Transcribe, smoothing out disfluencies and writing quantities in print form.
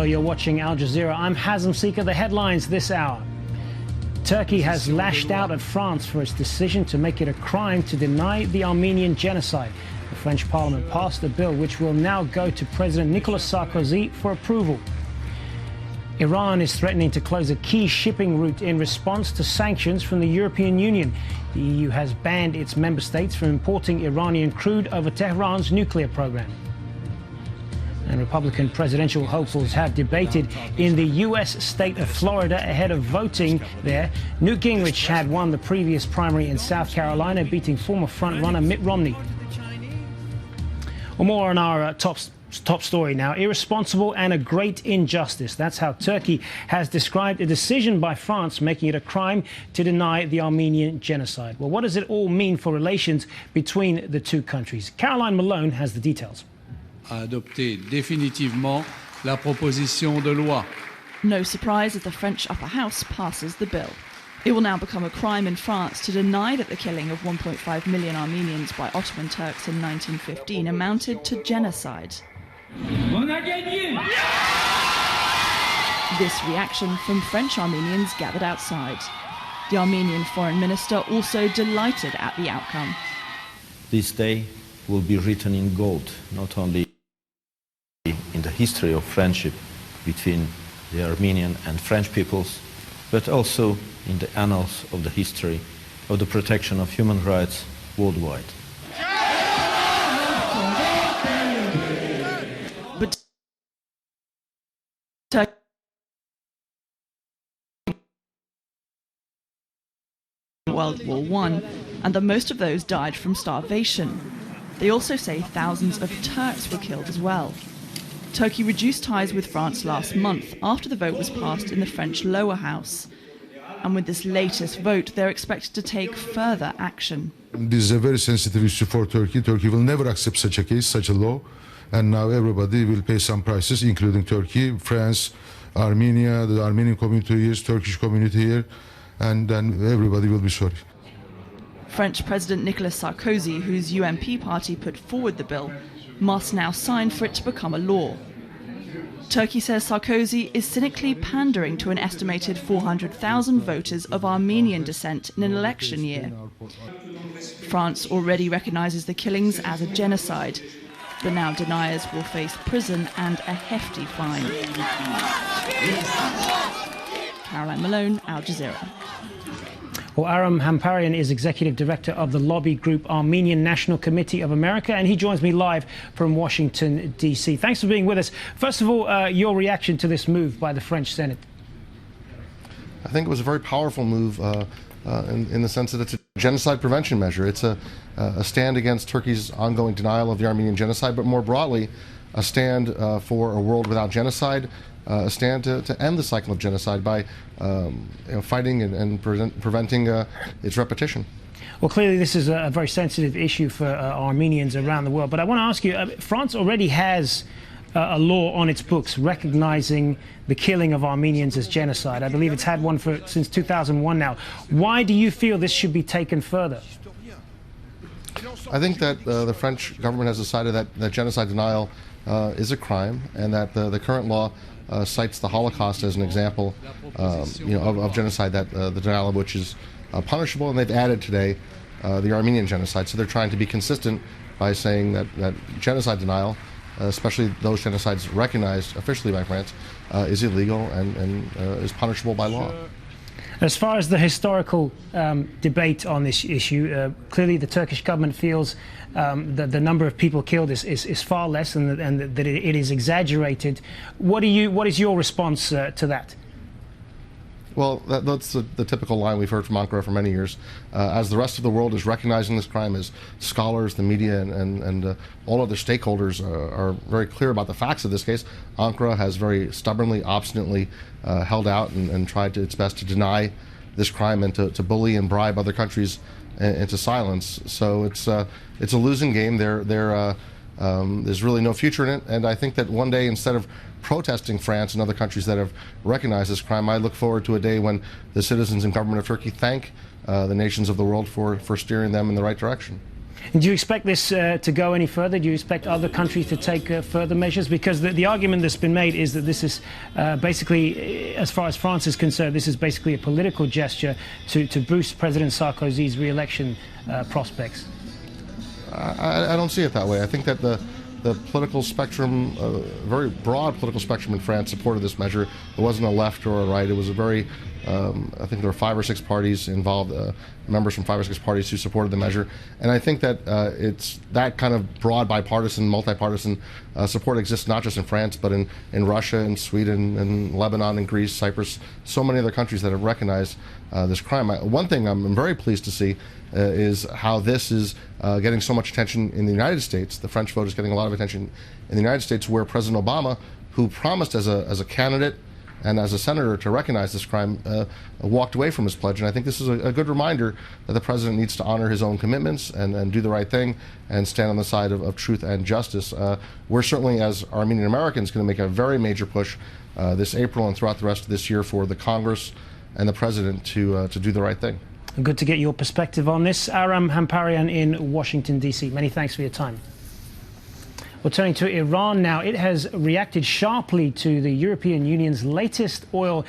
Hello, you're watching Al Jazeera. I'm Hazem Seeker. The headlines this hour. Turkey has lashed out at France for its decision to make it a crime to deny the Armenian genocide. The French Parliament passed a bill which will now go to President Nicolas Sarkozy for approval. Iran is threatening to close a key shipping route in response to sanctions from the European Union. The EU has banned its member states from importing Iranian crude over Tehran's nuclear program. And Republican presidential hopefuls have debated in the U.S. state of Florida ahead of voting there. Newt Gingrich had won the previous primary in South Carolina, beating former frontrunner Mitt Romney. Well, more on our top story now. Irresponsible and a great injustice. That's how Turkey has described a decision by France making it a crime to deny the Armenian genocide. Well, what does it all mean for relations between the two countries? Caroline Malone has the details. Adopter définitivement la proposition de loi. No surprise if the French upper house passes the bill. It will now become a crime in France to deny that the killing of 1.5 million Armenians by Ottoman Turks in 1915 amounted to genocide. This reaction from French Armenians gathered outside. The Armenian foreign minister also delighted at the outcome. This day will be written in gold, not only in the history of friendship between the Armenian and French peoples, but also in the annals of the history of the protection of human rights worldwide. But World War I, and that most of those died from starvation. They also say thousands of Turks were killed as well. Turkey reduced ties with France last month after the vote was passed in the French lower house. And with this latest vote, they're expected to take further action. This is a very sensitive issue for Turkey. Turkey will never accept such a case, such a law. And now everybody will pay some prices, including Turkey, France, Armenia, the Armenian community here, Turkish community here, and then everybody will be sorry. French President Nicolas Sarkozy, whose UMP party put forward the bill, must now sign for it to become a law. Turkey says Sarkozy is cynically pandering to an estimated 400,000 voters of Armenian descent in an election year. France already recognises the killings as a genocide, but now deniers will face prison and a hefty fine. Caroline Malone, Al Jazeera. Well, Aram Hamparian is Executive Director of the lobby group Armenian National Committee of America, and he joins me live from Washington, D.C. Thanks for being with us. First of all, your reaction to this move by the French Senate? I think it was a very powerful move in the sense that it's a genocide prevention measure. It's a stand against Turkey's ongoing denial of the Armenian genocide, but more broadly, a stand for a world without genocide, a stand to end the cycle of genocide by fighting and preventing its repetition. Well, clearly this is a very sensitive issue for Armenians around the world. But I want to ask you, France already has a law on its books recognizing the killing of Armenians as genocide. I believe it's had one since 2001 now. Why do you feel this should be taken further? I think that the French government has decided that genocide denial is a crime, and that the current law cites the Holocaust as an example of genocide, that the denial of which is punishable, and they've added today the Armenian genocide. So they're trying to be consistent by saying that genocide denial, especially those genocides recognized officially by France, is illegal and is punishable by law. As far as the historical debate on this issue, clearly the Turkish government feels that the number of people killed is far less and that it is exaggerated. What is your response to that? Well, that's the typical line we've heard from Ankara for many years. As the rest of the world is recognizing this crime, as scholars, the media, and all other stakeholders are very clear about the facts of this case, Ankara has very stubbornly, obstinately held out and tried its best to deny this crime and to bully and bribe other countries into silence. So it's a losing game. There's really no future in it, and I think that one day, instead of protesting France and other countries that have recognized this crime, I look forward to a day when the citizens and government of Turkey thank the nations of the world for steering them in the right direction. And do you expect this to go any further? Do you expect other countries to take further measures? Because the argument that's been made is that this is basically, as far as France is concerned, this is basically a political gesture to boost President Sarkozy's re-election prospects. I don't see it that way. I think that the political spectrum, very broad political spectrum in France supported this measure. It wasn't a left or a right. It was a very, I think there were 5 or 6 parties involved, members from 5 or 6 parties who supported the measure. And I think that it's that kind of broad bipartisan, multi-partisan support exists not just in France, but in Russia and Sweden and Lebanon and Greece, Cyprus, so many other countries that have recognized this crime. One thing I'm very pleased to see is how this is getting so much attention in the United States. The French vote is getting a lot of attention in the United States, where President Obama, who promised as a candidate and as a senator to recognize this crime, walked away from his pledge. And I think this is a good reminder that the president needs to honor his own commitments and do the right thing and stand on the side of truth and justice. We're certainly, as Armenian Americans, going to make a very major push this April and throughout the rest of this year for the Congress and the president to do the right thing. Good to get your perspective on this. Aram Hamparian in Washington, D.C. Many thanks for your time. Well, turning to Iran now, it has reacted sharply to the European Union's latest oil